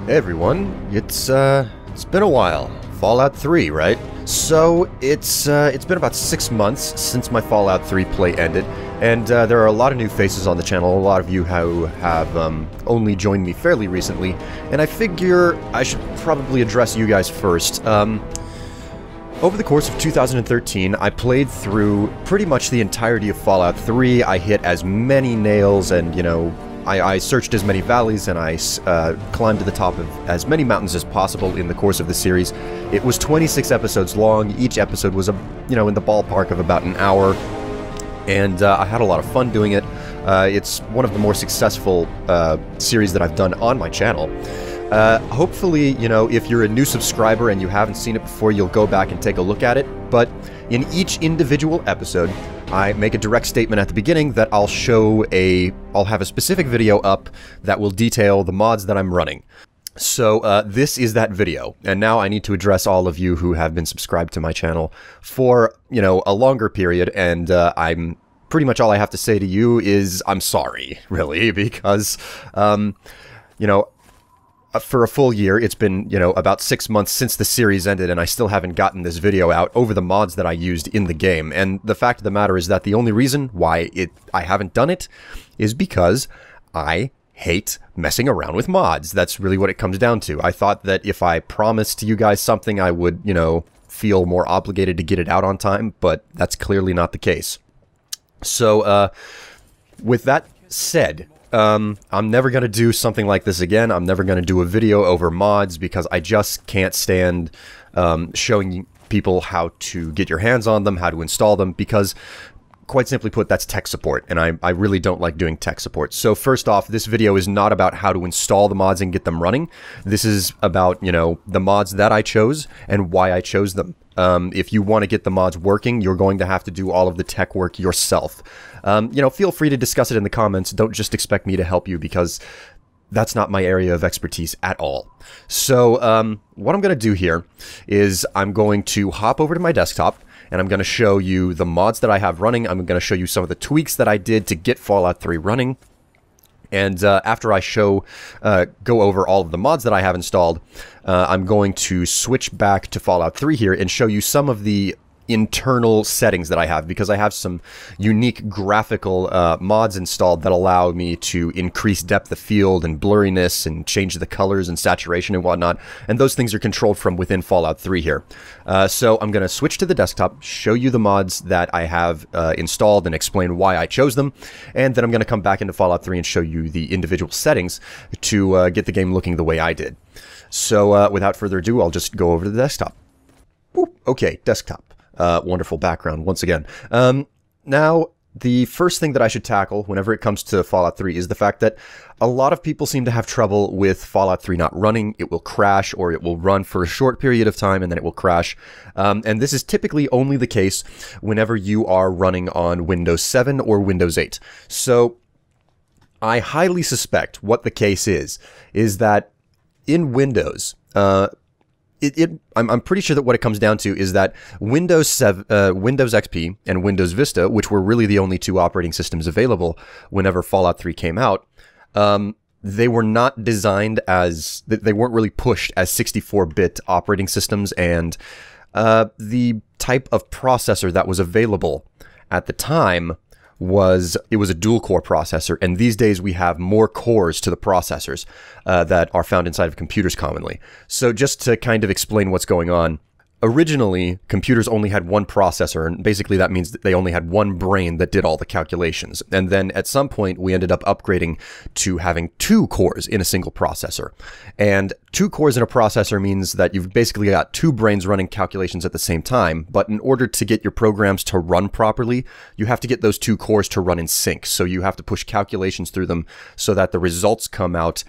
Hey everyone, it's been a while. Fallout 3, right? So it's been about 6 months since my Fallout 3 play ended, and there are a lot of new faces on the channel, a lot of you who have only joined me fairly recently, and I figure I should probably address you guys first. Over the course of 2013, I played through pretty much the entirety of Fallout 3. I hit as many nails and, you know, I searched as many valleys and I climbed to the top of as many mountains as possible in the course of the series. It was 26 episodes long. Each episode was, in the ballpark of about an hour, and I had a lot of fun doing it. It's one of the more successful series that I've done on my channel. Hopefully, if you're a new subscriber and you haven't seen it before, you'll go back and take a look at it. But in each individual episode, I make a direct statement at the beginning that I'll have a specific video up that will detail the mods that I'm running. So this is that video, and now I need to address all of you who have been subscribed to my channel for, a longer period, and I'm pretty much all I have to say to you is I'm sorry, really, because, for a full year, it's been, about 6 months since the series ended, and I still haven't gotten this video out over the mods that I used in the game. And the fact of the matter is that the only reason why I haven't done it is because I hate messing around with mods. That's really what it comes down to. I thought that if I promised you guys something, I would, feel more obligated to get it out on time, but that's clearly not the case. So, with that said, I'm never going to do something like this again. I'm never going to do a video over mods because I just can't stand showing people how to get your hands on them, how to install them, because quite simply put, that's tech support, and I really don't like doing tech support. So first off, this video is not about how to install the mods and get them running. This is about, the mods that I chose and why I chose them. If you want to get the mods working, you're going to have to do all of the tech work yourself. Feel free to discuss it in the comments. Don't just expect me to help you, because that's not my area of expertise at all. So, what I'm going to do here is I'm going to hop over to my desktop, and I'm going to show you the mods that I have running. I'm going to show you some of the tweaks that I did to get Fallout 3 running. And after I go over all of the mods that I have installed, I'm going to switch back to Fallout 3 here and show you some of the internal settings that I have, because I have some unique graphical mods installed that allow me to increase depth of field and blurriness and change the colors and saturation and whatnot, and those things are controlled from within Fallout 3 here. So I'm going to switch to the desktop, show you the mods that I have installed and explain why I chose them, and then I'm going to come back into Fallout 3 and show you the individual settings to get the game looking the way I did. So without further ado, I'll just go over to the desktop. Ooh, okay, desktop. Wonderful background once again. Now, the first thing that I should tackle whenever it comes to Fallout 3 is the fact that a lot of people seem to have trouble with Fallout 3 not running. It will crash, or it will run for a short period of time and then it will crash. And this is typically only the case whenever you are running on Windows 7 or Windows 8. So I highly suspect what the case is that in Windows, I'm pretty sure that what it comes down to is that Windows XP and Windows Vista, which were really the only two operating systems available whenever Fallout 3 came out, they were not designed as, they weren't really pushed as 64-bit operating systems, and the type of processor that was available at the time was a dual-core processor, and these days we have more cores to the processors that are found inside of computers commonly. So just to kind of explain what's going on, originally, computers only had one processor, and basically that means that they only had one brain that did all the calculations. And then at some point, we ended up upgrading to having 2 cores in a single processor. And 2 cores in a processor means that you've basically got 2 brains running calculations at the same time, but in order to get your programs to run properly, you have to get those 2 cores to run in sync. So you have to push calculations through them so that the results come out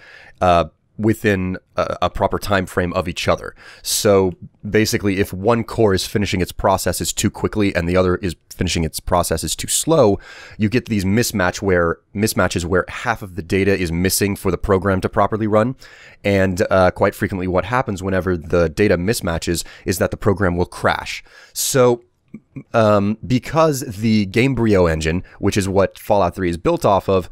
within a proper time frame of each other. So basically, if one core is finishing its processes too quickly and the other is finishing its processes too slow, you get these mismatches where half of the data is missing for the program to properly run. And quite frequently what happens whenever the data mismatches is that the program will crash. So because the Gamebryo engine, which is what Fallout 3 is built off of,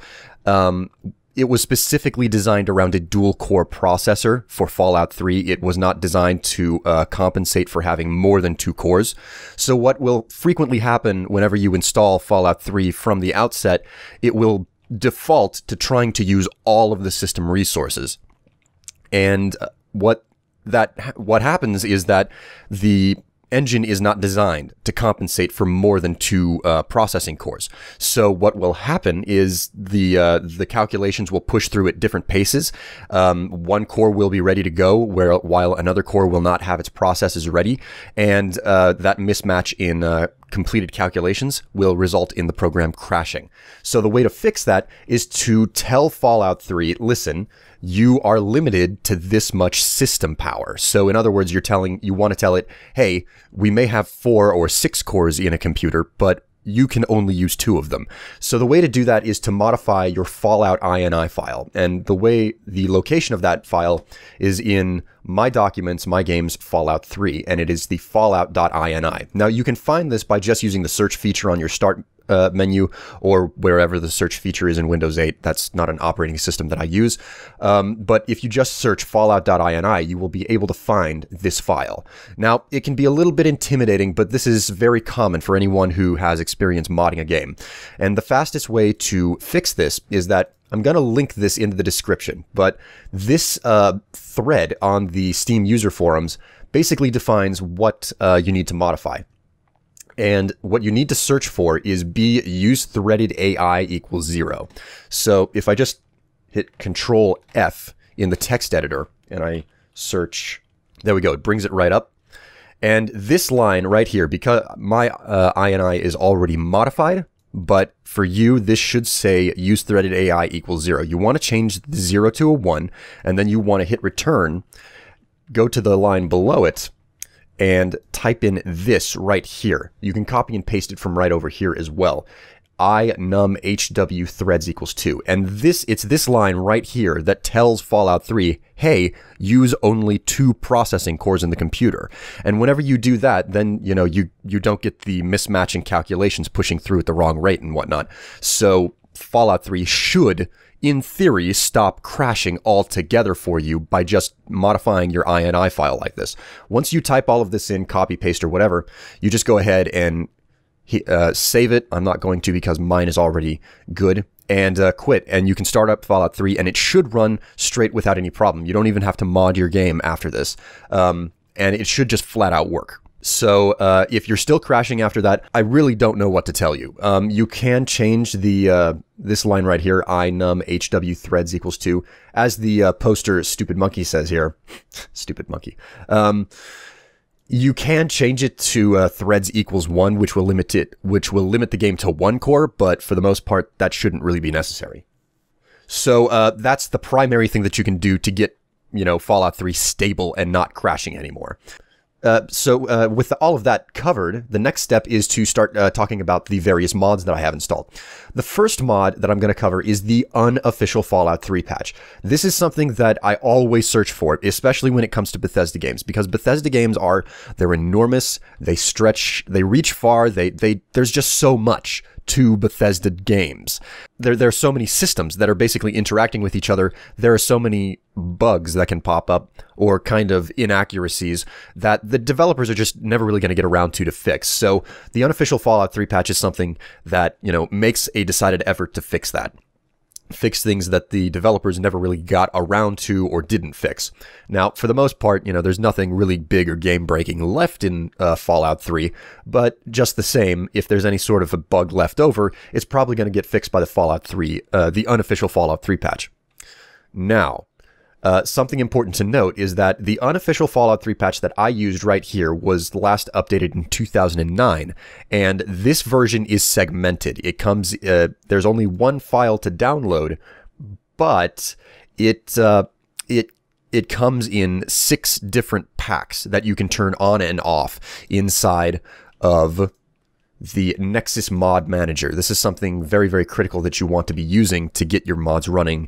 it was specifically designed around a dual-core processor for Fallout 3. It was not designed to compensate for having more than 2 cores. So what will frequently happen whenever you install Fallout 3 from the outset, it will default to trying to use all of the system resources. And what happens is that the engine is not designed to compensate for more than 2 processing cores. So what will happen is the calculations will push through at different paces. One core will be ready to go, while another core will not have its processes ready, and that mismatch in completed calculations will result in the program crashing. So the way to fix that is to tell Fallout 3, listen, you are limited to this much system power. So in other words, you want to tell it, hey, we may have 4 or 6 cores in a computer, but you can only use 2 of them. So the way to do that is to modify your Fallout INI file. And the location of that file is in My Documents, My Games, Fallout 3, and it is the fallout.ini. Now you can find this by just using the search feature on your start menu or wherever the search feature is in Windows 8. That's not an operating system that I use. But if you just search fallout.ini, you will be able to find this file. Now, it can be a little bit intimidating, but this is very common for anyone who has experience modding a game. And the fastest way to fix this is that I'm going to link this into the description, but this thread on the Steam user forums basically defines what you need to modify. And what you need to search for is useThreadedAI equals 0. So if I just hit Control F in the text editor and I search, there we go, it brings it right up. And this line right here, because my INI is already modified, but for you, this should say useThreadedAI equals 0. You want to change the 0 to a 1, and then you want to hit return, go to the line below it, and type in this right here. You can copy and paste it from right over here as well. INUMHW threads equals 2. And it's this line right here that tells Fallout 3, hey, use only 2 processing cores in the computer. And whenever you do that, then you don't get the mismatching calculations pushing through at the wrong rate and whatnot. So Fallout 3 should, in theory, stop crashing altogether for you by just modifying your INI file like this. Once you type all of this in, copy, paste, or whatever, you just go ahead and save it. I'm not going to because mine is already good. And quit. And you can start up Fallout 3, and it should run straight without any problem. You don't even have to mod your game after this. And it should just flat out work. So if you're still crashing after that, I really don't know what to tell you. You can change the this line right here, INUMHW threads equals 2, as the poster Stupid Monkey says here. Stupid Monkey. You can change it to threads equals 1, which will limit the game to 1 core, but for the most part, that shouldn't really be necessary. So that's the primary thing that you can do to get, Fallout 3 stable and not crashing anymore. So with all of that covered, the next step is to start talking about the various mods that I have installed. The first mod that I'm going to cover is the Unofficial Fallout 3 patch. This is something that I always search for, especially when it comes to Bethesda games, because Bethesda games they're enormous, they stretch, they reach far, there's just so much to Bethesda games. There are so many systems that are basically interacting with each other. There are so many bugs that can pop up or kind of inaccuracies that the developers are just never really going to get around to fix. So the Unofficial Fallout 3 patch is something that, makes a decided effort to fix that. Fix things that the developers never really got around to or didn't fix. Now, for the most part, there's nothing really big or game-breaking left in Fallout 3, but just the same, if there's any sort of a bug left over, it's probably going to get fixed by the Unofficial Fallout 3 patch. Now, something important to note is that the Unofficial Fallout 3 patch that I used right here was last updated in 2009, and this version is segmented. It comes, there's only one file to download, but it comes in 6 different packs that you can turn on and off inside of the Nexus Mod Manager. This is something very, very critical that you want to be using to get your mods running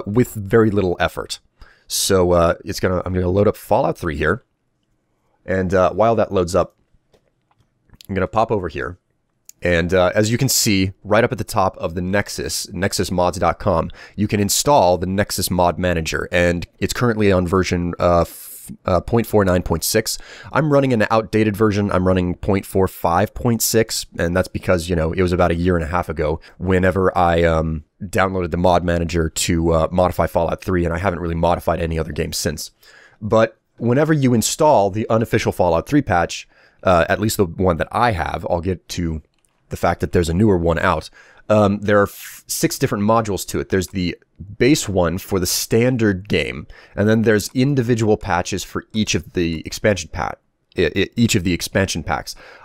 with very little effort. So I'm gonna load up Fallout 3 here, and while that loads up, I'm gonna pop over here, And as you can see, right up at the top of the Nexus, nexusmods.com, you can install the Nexus Mod Manager, and it's currently on version 0.49.6. I'm running an outdated version. I'm running 0.45.6, and that's because, you know, it was about a year and a half ago whenever I downloaded the Mod Manager to modify Fallout 3, and I haven't really modified any other game since. But whenever you install the unofficial Fallout 3 patch, at least the one that I have, I'll get to the fact that there's a newer one out. There are 6 different modules to it. There's the base one for the standard game, and then there's individual patches for each of the expansion packs.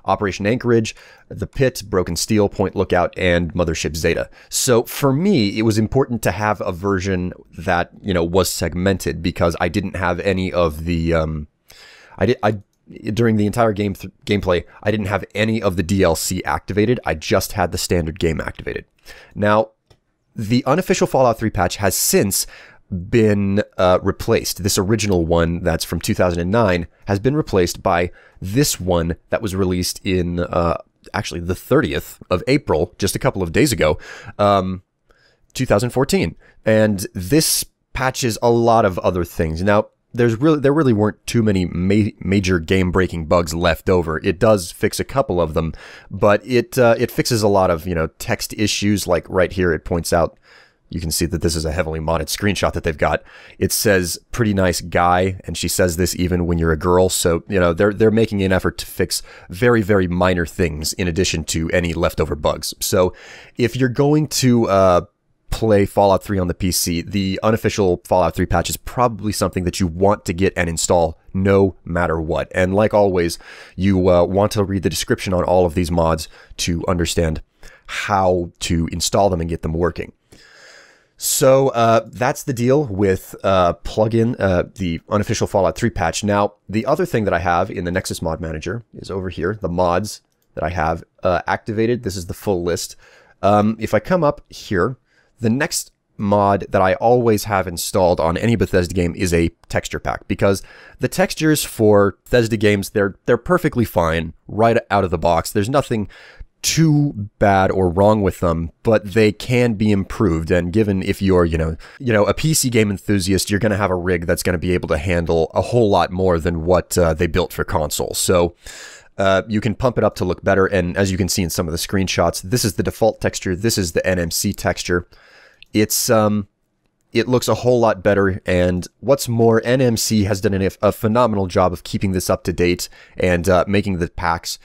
Operation Anchorage, The Pit, Broken Steel, Point Lookout, and Mothership Zeta. So for me, it was important to have a version that, you know, was segmented, because I didn't have any of the during the entire gameplay, I didn't have any of the DLC activated. I just had the standard game activated. Now, the unofficial Fallout 3 patch has since been replaced. This original one that's from 2009 has been replaced by this one that was released in actually the 30th of April, just a couple of days ago, 2014. And this patches a lot of other things. Now, there really weren't too many major game-breaking bugs left over. It does fix a couple of them, but it fixes a lot of, you know, text issues. Like right here, it points out, you can see that this is a heavily modded screenshot that they've got. It says "pretty nice guy," and she says this even when you're a girl. So, you know, they're making an effort to fix very, very minor things in addition to any leftover bugs. So if you're going to play Fallout 3 on the PC, the unofficial Fallout 3 patch is probably something that you want to get and install no matter what. And like always, you want to read the description on all of these mods to understand how to install them and get them working. So that's the deal with plugin, the unofficial Fallout 3 patch. Now, the other thing that I have in the Nexus Mod Manager is over here, the mods that I have activated. This is the full list. If I come up here, the next mod that I always have installed on any Bethesda game is a texture pack, because the textures for Bethesda games, they're perfectly fine right out of the box. There's nothing too bad or wrong with them, but they can be improved. And given if you're, you know, a PC game enthusiast, you're going to have a rig that's going to be able to handle a whole lot more than what they built for consoles. So you can pump it up to look better. And as you can see in some of the screenshots, this is the default texture. This is the NMC texture. It looks a whole lot better, and what's more, NMC has done a phenomenal job of keeping this up to date and making the packs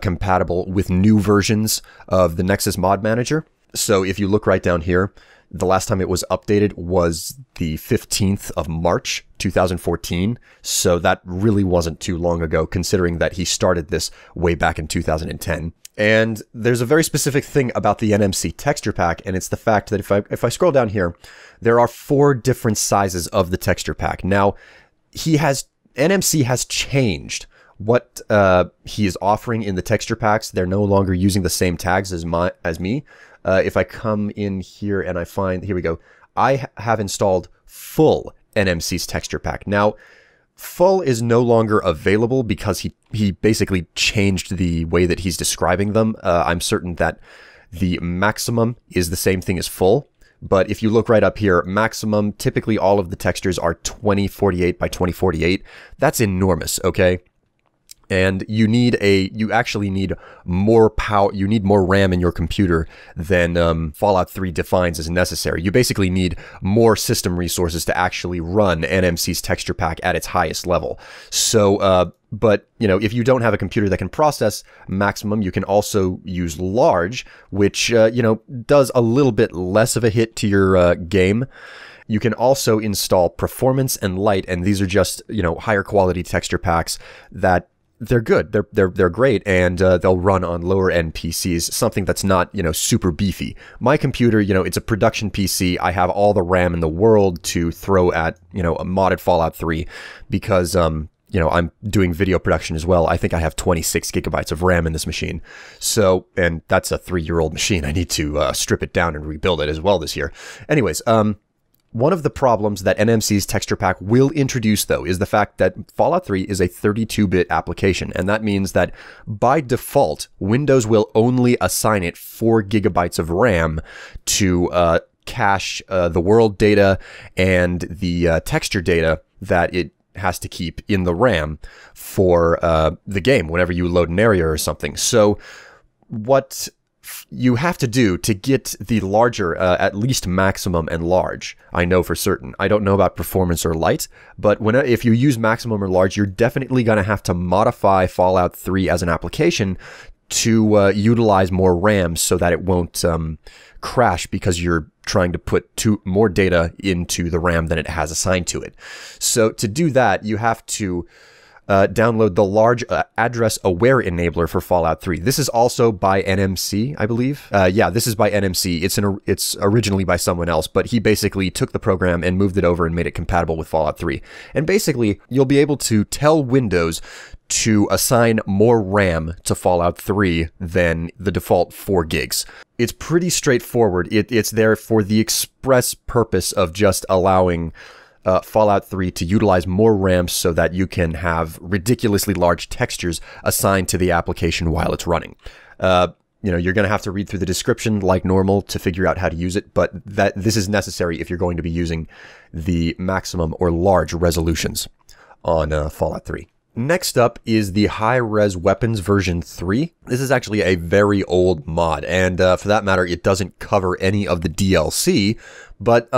compatible with new versions of the Nexus Mod Manager. So if you look right down here, the last time it was updated was the 15th of March, 2014. So that really wasn't too long ago, considering that he started this way back in 2010. And there's a very specific thing about the NMC Texture Pack, and it's the fact that if I scroll down here, there are 4 different sizes of the Texture Pack. Now, NMC has changed what he is offering in the texture packs. They're no longer using the same tags as me. If I come in here and I find, here we go, I have installed full NMC's texture pack. Now, full is no longer available because he basically changed the way that he's describing them. I'm certain that the maximum is the same thing as full, but if you look right up here, maximum, typically all of the textures are 2048 by 2048. That's enormous, okay? And you actually need more power, you need more RAM in your computer than Fallout 3 defines as necessary. You basically need more system resources to actually run NMC's texture pack at its highest level. So, but, you know, if you don't have a computer that can process maximum, you can also use large, which, you know, does a little bit less of a hit to your game. You can also install performance and light, and these are just, you know, higher quality texture packs that they're good. They're great, and they'll run on lower end PCs, something that's not, you know, super beefy. My computer, you know, it's a production PC. I have all the RAM in the world to throw at, you know, a modded Fallout 3 because you know, I'm doing video production as well. I think I have 26 gigabytes of RAM in this machine. So, and that's a 3-year-old machine. I need to strip it down and rebuild it as well this year. Anyways, One of the problems that NMC's Texture Pack will introduce, though, is the fact that Fallout 3 is a 32-bit application, and that means that by default, Windows will only assign it 4 gigabytes of RAM to cache the world data and the texture data that it has to keep in the RAM for the game whenever you load an area or something. So what you have to do to get the larger, at least maximum and large, I know for certain. I don't know about performance or light, but if you use maximum or large, you're definitely going to have to modify Fallout 3 as an application to utilize more RAM so that it won't crash because you're trying to put more data into the RAM than it has assigned to it. So to do that, you have to download the large address aware enabler for Fallout 3. This is also by NMC, I believe. Yeah, this is by NMC. It's originally by someone else, but he basically took the program and moved it over and made it compatible with Fallout 3. And basically, you'll be able to tell Windows to assign more RAM to Fallout 3 than the default 4 gigs. It's pretty straightforward. It's there for the express purpose of just allowing Fallout 3 to utilize more RAM so that you can have ridiculously large textures assigned to the application while it's running. You know, you're going to have to read through the description like normal to figure out how to use it, but this is necessary if you're going to be using the maximum or large resolutions on Fallout 3. Next up is the high-res weapons version 3. This is actually a very old mod, and for that matter, it doesn't cover any of the DLC, but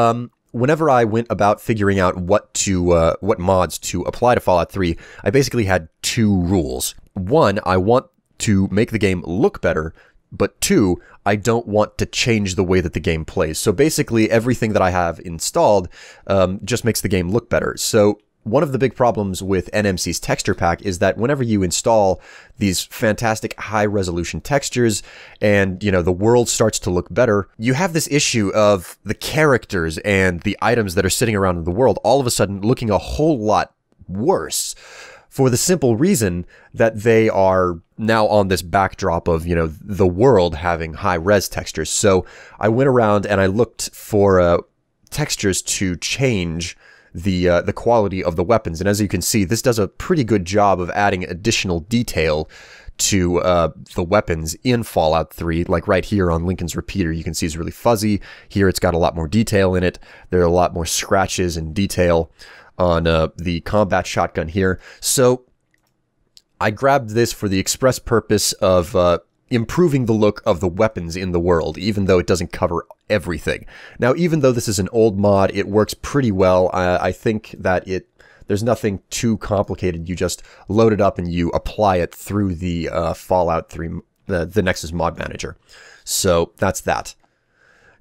whenever I went about figuring out what mods to apply to Fallout 3, I basically had 2 rules. 1, I want to make the game look better, but 2, I don't want to change the way that the game plays. So basically, everything that I have installed just makes the game look better. So one of the big problems with NMC's Texture Pack is that whenever you install these fantastic high-resolution textures and, you know, the world starts to look better, you have this issue of the characters and the items that are sitting around in the world all of a sudden looking a whole lot worse for the simple reason that they are now on this backdrop of, you know, the world having high-res textures. So I went around and I looked for textures to change the quality of the weapons, and as you can see, this does a pretty good job of adding additional detail to the weapons in Fallout 3. Like right here on Lincoln's repeater, you can see it's really fuzzy. Here it's got a lot more detail in it. There are a lot more scratches and detail on the combat shotgun here. So I grabbed this for the express purpose of improving the look of the weapons in the world, even though it doesn't cover everything. Now, even though this is an old mod, it works pretty well. I think that there's nothing too complicated. You just load it up and you apply it through the Fallout 3, the Nexus Mod Manager. So that's that.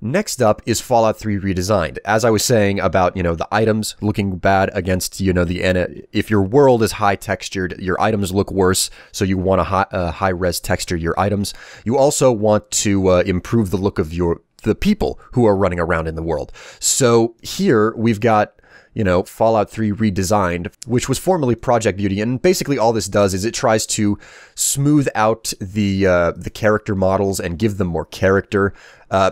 Next up is Fallout 3 Redesigned. As I was saying about, you know, the items looking bad against, you know, if your world is high textured, your items look worse, so you want to high res texture your items. You also want to improve the look of the people who are running around in the world. So here we've got, you know, Fallout 3 Redesigned, which was formerly Project Beauty, and basically all this does is it tries to smooth out the character models and give them more character,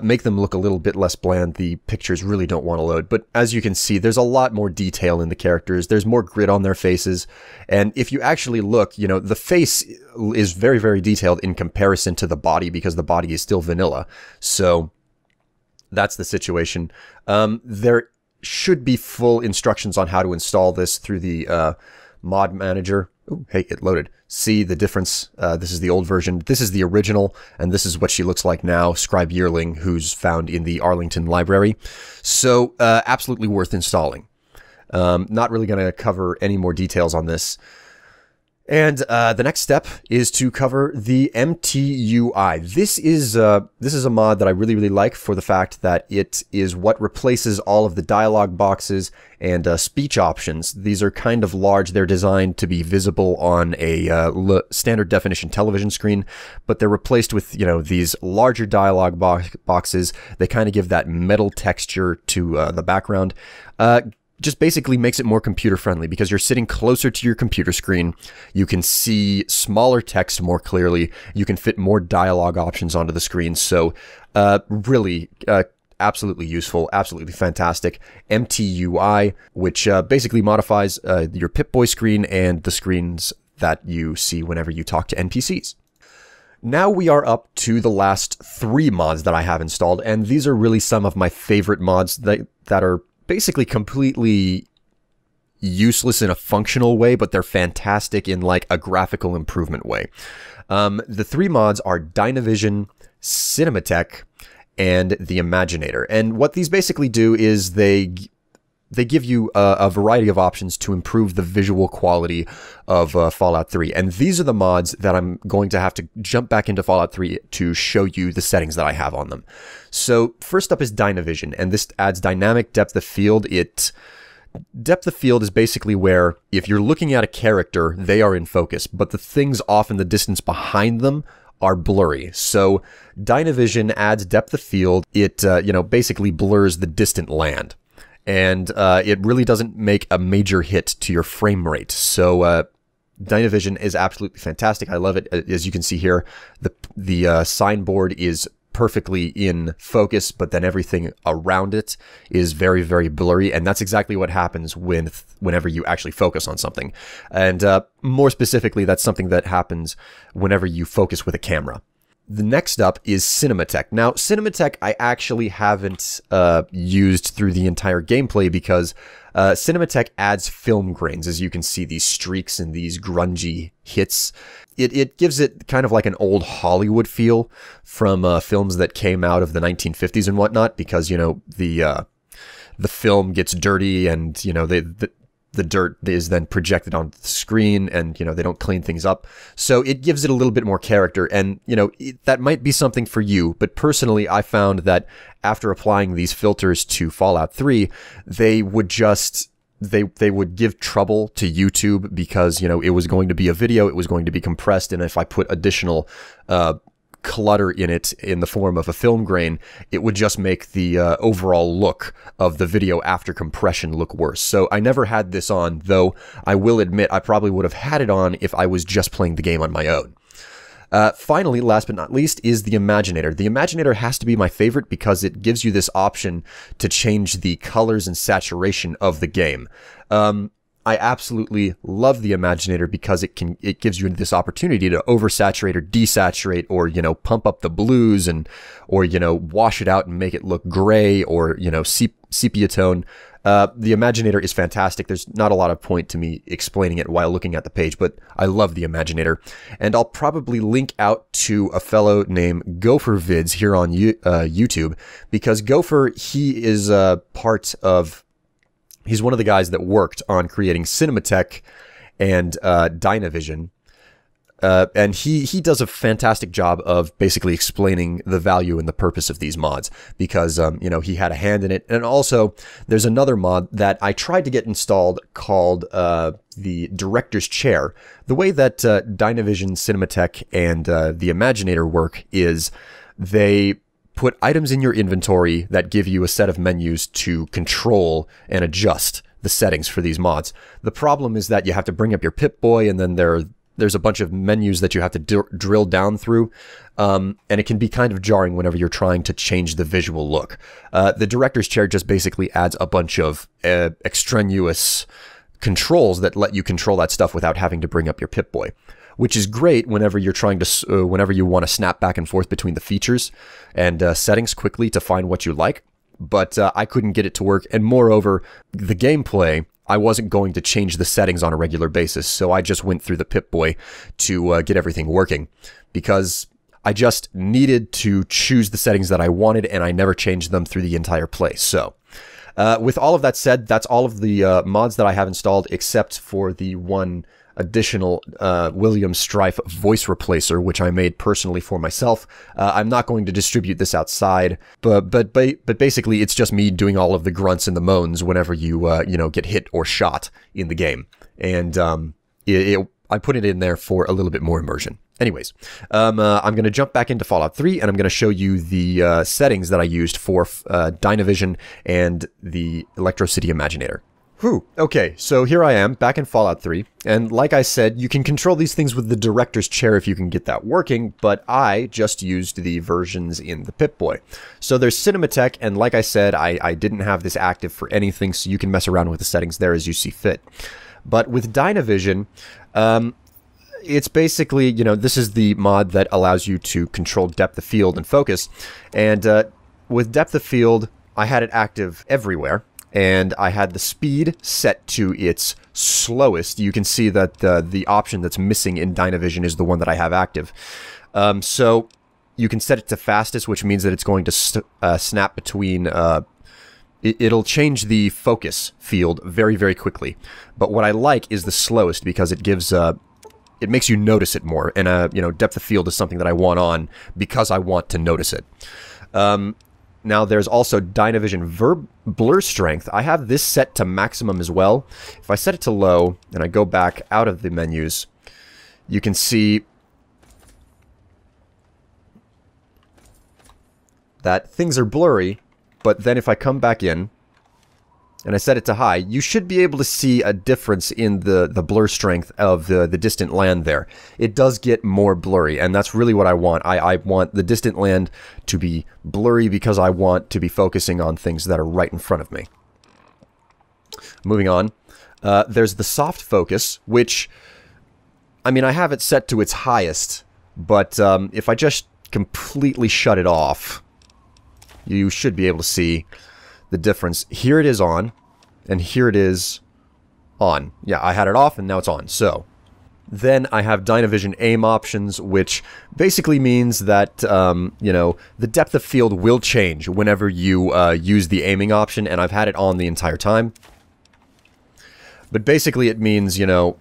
make them look a little bit less bland. The pictures really don't want to load, but as you can see, there's a lot more detail in the characters. There's more grit on their faces, and if you actually look, you know, the face is very, very detailed in comparison to the body because the body is still vanilla. So that's the situation. There should be full instructions on how to install this through the mod manager. Ooh, hey, it loaded. See the difference? This is the old version. This is the original, and this is what she looks like now, Scribe Yearling, who's found in the Arlington Library. So, absolutely worth installing. Not really going to cover any more details on this. And the next step is to cover the MTUI. This is a mod that I really, really like for the fact that it is what replaces all of the dialogue boxes and speech options. These are kind of large. They're designed to be visible on a standard definition television screen, but they're replaced with, you know, these larger dialogue boxes. They kind of give that metal texture to the background. Just basically makes it more computer friendly because you're sitting closer to your computer screen. You can see smaller text more clearly. You can fit more dialogue options onto the screen. So really absolutely useful, absolutely fantastic. MTUI, which basically modifies your Pip-Boy screen and the screens that you see whenever you talk to NPCs. Now we are up to the last 3 mods that I have installed, and these are really some of my favorite mods that are basically completely useless in a functional way, but they're fantastic in like a graphical improvement way. The 3 mods are Dynavision, Cinematech, and the Imaginator. And what these basically do is they give you a variety of options to improve the visual quality of Fallout 3. And these are the mods that I'm going to have to jump back into Fallout 3 to show you the settings that I have on them. So first up is Dynavision, and this adds dynamic depth of field. Depth of field is basically where if you're looking at a character, they are in focus, but the things off in the distance behind them are blurry. So Dynavision adds depth of field. It basically blurs the distant land. And it really doesn't make a major hit to your frame rate. So Dynavision is absolutely fantastic. I love it. As you can see here, the signboard is perfectly in focus, but then everything around it is very, very blurry. And that's exactly what happens whenever you actually focus on something. And more specifically, that's something that happens whenever you focus with a camera. The next up is Cinematech. Now, Cinematech I actually haven't used through the entire gameplay because Cinematech adds film grains. As you can see, these streaks and these grungy hits. It gives it kind of like an old Hollywood feel from films that came out of the 1950s and whatnot, because, you know, the film gets dirty and, you know, the dirt is then projected onto the screen and, you know, they don't clean things up. So it gives it a little bit more character and, you know, that might be something for you. But personally, I found that after applying these filters to Fallout 3, they would just, they would give trouble to YouTube because, you know, it was going to be a video, it was going to be compressed. And if I put additional, clutter in it in the form of a film grain, it would just make the overall look of the video after compression look worse. So I never had this on, though I will admit I probably would have had it on if I was just playing the game on my own. Finally, last but not least, is the Imaginator. The Imaginator has to be my favorite because it gives you this option to change the colors and saturation of the game. I absolutely love the Imaginator because it gives you this opportunity to oversaturate or desaturate, or, you know, pump up the blues or, you know, wash it out and make it look gray or, you know, sepia tone. The Imaginator is fantastic. There's not a lot of point to me explaining it while looking at the page, but I love the Imaginator. And I'll probably link out to a fellow named Gopher Vids here on YouTube, because Gopher, he is he's one of the guys that worked on creating Cinematech and Dynavision. And he does a fantastic job of basically explaining the value and the purpose of these mods because, you know, he had a hand in it. And also, there's another mod that I tried to get installed called the Director's Chair. The way that Dynavision, Cinematech, and the Imaginator work is they put items in your inventory that give you a set of menus to control and adjust the settings for these mods. The problem is that you have to bring up your Pip-Boy, and then there's a bunch of menus that you have to drill down through, and it can be kind of jarring whenever you're trying to change the visual look. The Director's Chair just basically adds a bunch of extraneous controls that let you control that stuff without having to bring up your Pip-Boy, which is great whenever you're trying to, whenever you want to snap back and forth between the features and settings quickly to find what you like. But I couldn't get it to work, and moreover, the gameplay, I wasn't going to change the settings on a regular basis, so I just went through the Pip-Boy to get everything working, because I just needed to choose the settings that I wanted, and I never changed them through the entire play. So, with all of that said, that's all of the mods that I have installed, except for the one additional William Strife voice replacer, which I made personally for myself. I'm not going to distribute this outside, but basically it's just me doing all of the grunts and the moans whenever you you know, get hit or shot in the game, and I put it in there for a little bit more immersion. Anyways, I'm going to jump back into Fallout 3, and I'm going to show you the settings that I used for Dynavision and the Electro City Imaginator. Whew. Okay, so here I am, back in Fallout 3, and like I said, you can control these things with the director's chair if you can get that working, but I just used the versions in the Pip-Boy. So there's Cinematech, and like I said, I didn't have this active for anything, so you can mess around with the settings there as you see fit. But with Dynavision, it's basically, you know, this is the mod that allows you to control depth of field and focus, and with depth of field, I had it active everywhere. And I had the speed set to its slowest. You can see that the option that's missing in Dynavision is the one that I have active. So you can set it to fastest, which means that it's going to snap between... it'll change the focus field very, very quickly. But what I like is the slowest because it gives... it makes you notice it more. And, you know, depth of field is something that I want on because I want to notice it. Now, there's also Dynavision Blur Strength. I have this set to maximum as well. If I set it to low, and I go back out of the menus, you can see that things are blurry, but then if I come back in, and I set it to high, you should be able to see a difference in the blur strength of the distant land there. It does get more blurry, and that's really what I want. I want the distant land to be blurry because I want to be focusing on things that are right in front of me. Moving on, there's the soft focus, which, I mean, I have it set to its highest, but if I just completely shut it off, you should be able to see the difference. Here it is on, and here it is on. Yeah, I had it off, and now it's on. So, then I have Dynavision aim options, which basically means that, you know, the depth of field will change whenever you use the aiming option, and I've had it on the entire time. But basically it means, you know,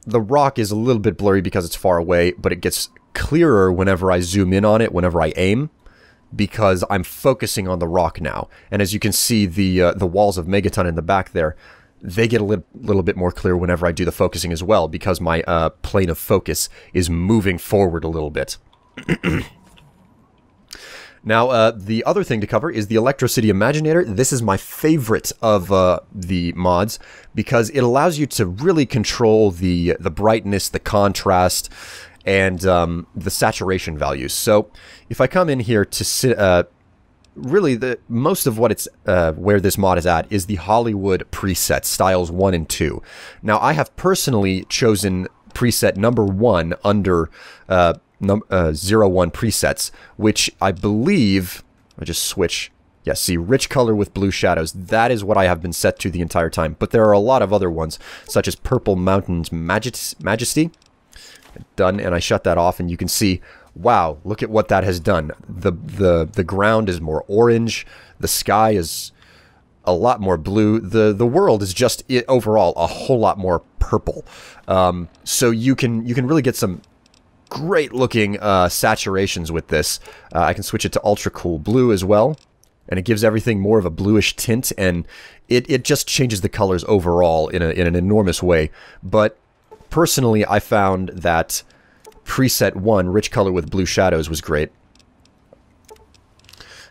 the rock is a little bit blurry because it's far away, but it gets clearer whenever I zoom in on it, whenever I aim, because I'm focusing on the rock now. And as you can see, the walls of Megaton in the back there, they get a little bit more clear whenever I do the focusing as well, because my plane of focus is moving forward a little bit. Now, the other thing to cover is the Electrocity Imaginator. This is my favorite of the mods, because it allows you to really control the brightness, the contrast, and the saturation values. So if I come in here to really most of what it's where this mod is at is the Hollywood preset styles 1 and 2. Now I have personally chosen preset number 1 under 01 presets, which I believe I just switch. Yeah, see, rich color with blue shadows. That is what I have been set to the entire time. But there are a lot of other ones, such as Purple Mountains Majesty. Done, and I shut that off, and you can see, wow, look at what that has done. The ground is more orange, the sky is a lot more blue, the world is just overall a whole lot more purple. So you can really get some great looking saturations with this. I can switch it to ultra cool blue as well, and it gives everything more of a bluish tint, and it just changes the colors overall in an enormous way. But personally, I found that preset 1, rich color with blue shadows, was great.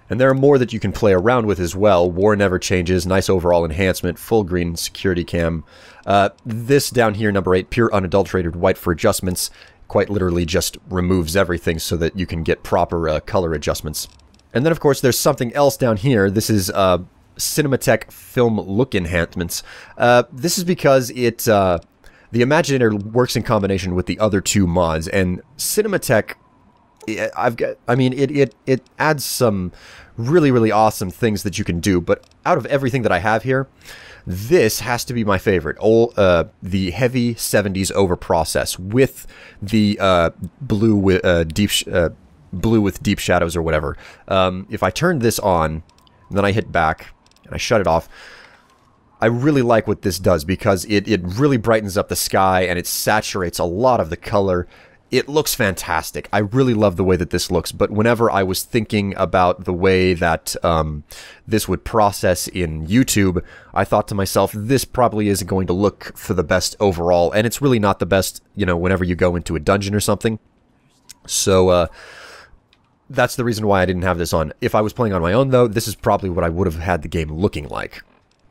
And there are more that you can play around with as well. War Never Changes, nice overall enhancement, full green security cam. This down here, number 8, pure unadulterated white for adjustments, quite literally just removes everything so that you can get proper color adjustments. And then, of course, there's something else down here. This is Cinematech film look enhancements. This is because it... the Imaginator works in combination with the other 2 mods, and Cinematech, it adds some really, really awesome things that you can do, but out of everything that I have here, this has to be my favorite. The heavy 70s overprocess with the blue with deep shadows or whatever. If I turn this on, and then I hit back, and I shut it off, I really like what this does because it really brightens up the sky and it saturates a lot of the color. It looks fantastic. I really love the way that this looks, but whenever I was thinking about the way that this would process in YouTube, I thought to myself, this probably isn't going to look for the best overall, and it's really not the best, you know, whenever you go into a dungeon or something. So, that's the reason why I didn't have this on. If I was playing on my own, though, this is probably what I would have had the game looking like.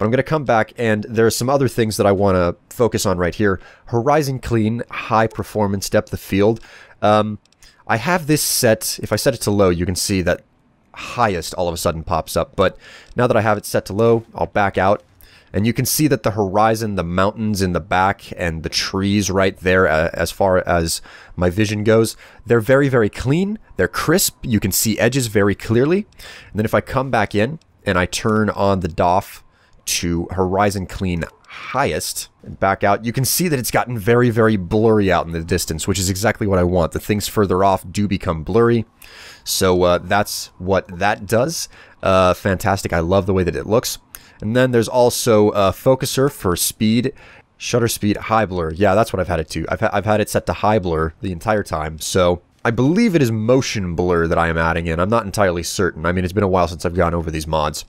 But I'm going to come back, and there are some other things that I want to focus on right here. Horizon Clean, High Performance Depth of Field. I have this set, if I set it to low, you can see that highest all of a sudden pops up. But now that I have it set to low, I'll back out. And you can see that the horizon, the mountains in the back, and the trees right there, as far as my vision goes, they're very, very clean. They're crisp. You can see edges very clearly. And then if I come back in and I turn on the DOF to Horizon Clean Highest and back out, you can see that it's gotten very, very blurry out in the distance, which is exactly what I want. The things further off do become blurry. So that's what that does. Fantastic. I love the way that it looks. And then there's also a focuser for speed, shutter speed, high blur. Yeah, that's what I've had it to. I've had it set to high blur the entire time. So I believe it is motion blur that I am adding in. I'm not entirely certain. I mean, it's been a while since I've gone over these mods.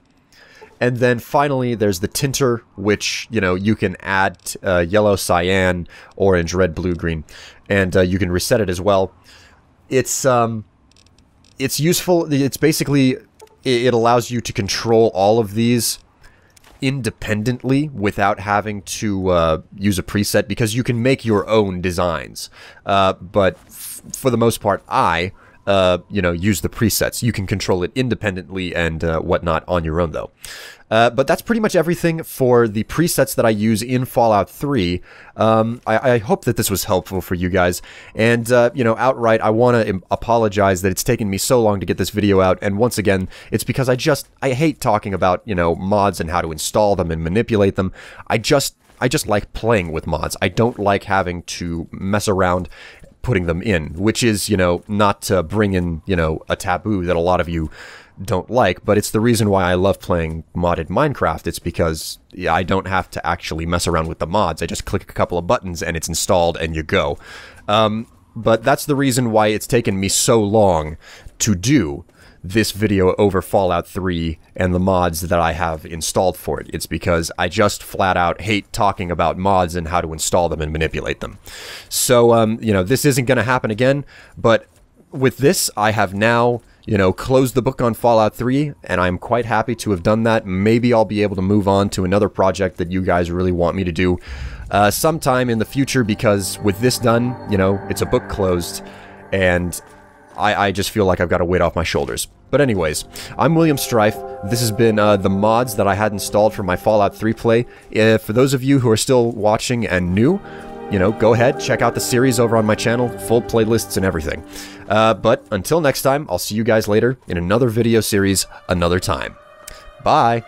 And then finally, there's the tinter, which, you know, you can add yellow, cyan, orange, red, blue, green, and you can reset it as well. It's useful. It's basically, it allows you to control all of these independently without having to use a preset, because you can make your own designs. But for the most part, you know, use the presets. You can control it independently and whatnot on your own, though. But that's pretty much everything for the presets that I use in Fallout 3. I hope that this was helpful for you guys. And, you know, outright, I want to apologize that it's taken me so long to get this video out. And once again, it's because I hate talking about, you know, mods and how to install them and manipulate them. I just like playing with mods. I don't like having to mess around putting them in, which is, you know, not to bring in, you know, a taboo that a lot of you don't like, but it's the reason why I love playing modded Minecraft. It's because I don't have to actually mess around with the mods. I just click a couple of buttons and it's installed and you go. But that's the reason why it's taken me so long to do this video over Fallout 3 and the mods that I have installed for it. It's because I just flat out hate talking about mods and how to install them and manipulate them. So, you know, this isn't going to happen again, but with this, I have now, you know, closed the book on Fallout 3, and I'm quite happy to have done that. Maybe I'll be able to move on to another project that you guys really want me to do sometime in the future, because with this done, you know, it's a book closed, and I just feel like I've got a weight off my shoulders. But anyways, I'm William Strife. This has been the mods that I had installed for my Fallout 3 play. For those of you who are still watching and new, you know, go ahead, check out the series over on my channel, full playlists and everything. But until next time, I'll see you guys later in another video series, another time. Bye!